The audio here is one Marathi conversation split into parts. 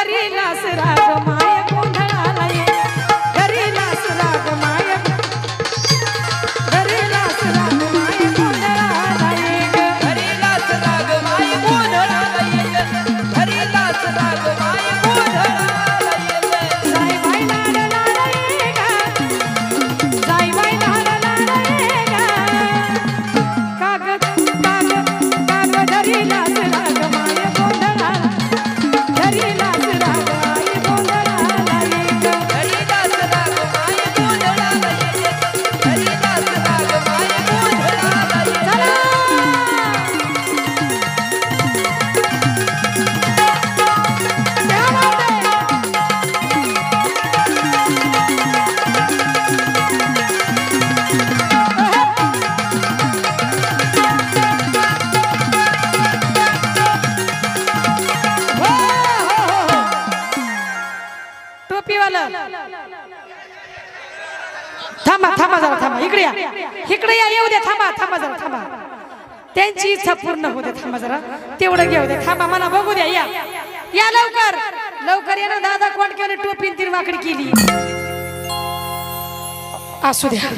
धरीलास राग माय गोंधळाला ये धरीलास राग माय धरीलास राग माय गोंधळाला ये धरीलास राग माय गोंधळाला ये धरीलास राग माय गोंधळाला ये जाई बाई लाड लाड ये ग जाई बाई लाड लाड ये ग काग काग काग धरीलास राग माय गोंधळाला धरीलास राग माय गोंधळाला ये ग धरीलास राग माय गोंधळाला ये धरीलास राग माय गोंधळाला ये चला टोपीवाला थांबा थांबा जरा थांबा इकडे या येऊ द्या थांबा थांबा जरा थांबा त्यांची इच्छा पूर्ण होऊ द्या थांबा जरा तेवढं घेऊ द्या थांबा मला बघू द्या या लवकर लवकर या ना दादा कोण केलं टोपी तीन वाकडी केली असू द्या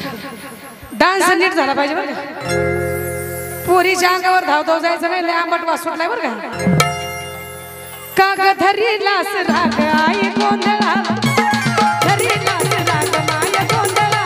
डान्स नीट झाला पाहिजे बरं का पोरीच्या अंगावर धाव धाव जायचं नाही लय आंबट वास सुटलाय बरं का काग धरीलास राग आई गोंधळा धरीलास राग माय गोंधळा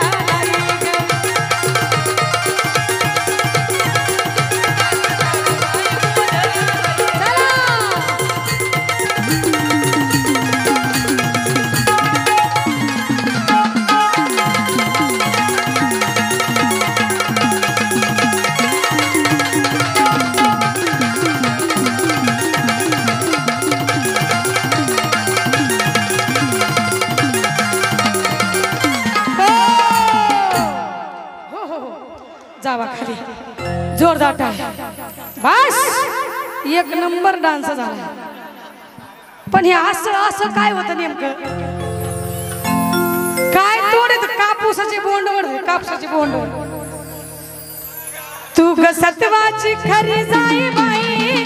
जावा खाली जोरदार टाळ्या बस एक नंबर डान्स झाला पण हे असं असं काय होतं नेमकं काय तोड कापूसाचे बोंडवर कापसाचे बोंडवर तू ग सत्वाची खरी जाई बाई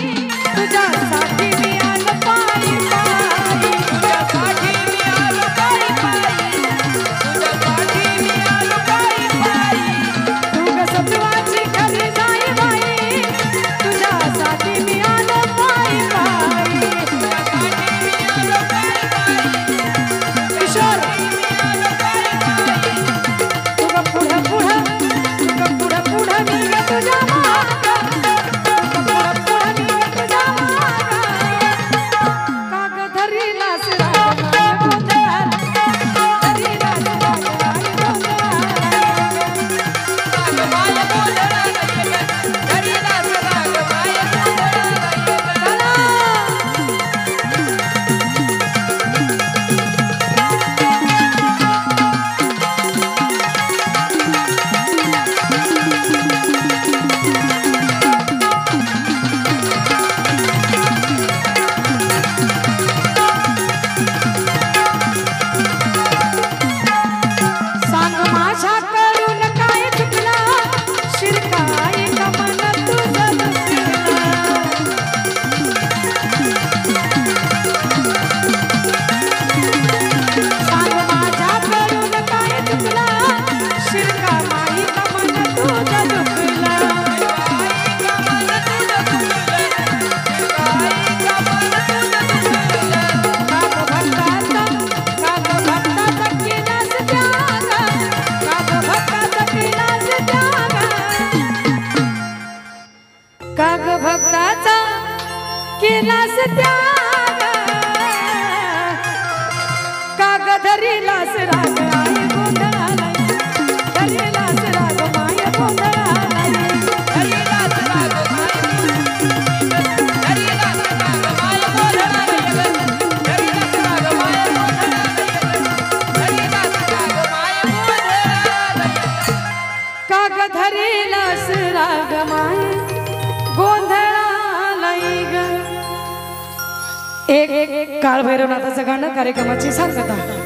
तुझ्यासाठी मी आलो पायी पायी तुझ्यासाठी मी आलो पायी पायी तुझ्यासाठी मी आलो पायी पायी तू ग सत्वाची खरी जाई बाई तुझ्यासाठी मी आलो पायी पायी तुझ्यासाठी मी आलो पायी पायी किशोर तू ग पुढं पुढं मी ग तुझ्या मागं तू ग पुढं मी ग तुझ्या मागं काग धरीलास राग माय गोंधळाला धरीलास राग माय गोंधळाला राग माय गोंधळाला ये धरीलास राग माय गोंधळाला ये सांग माझ्या करून काय चुकला शिरकाय कमन तुझं दुखला सांग माझ्या करून काय चुकला शिरकाय कमन तुझं दुखला काग भक्ताचा केलास त्याग काग धरीलास राग आई गोंधळाला धरीलास राग माय गोंधळाला धरीलास राग माय धरीलास राग माय गोंधळाला ये धरीलास राग माय गोंधळाला ये धरीलास राग माय गोंधळाला ये काग धरीलास राग माय गोंधळाला ग एक काळ भैरवनाथाचं गाणं कार्यक्रमाची सांगता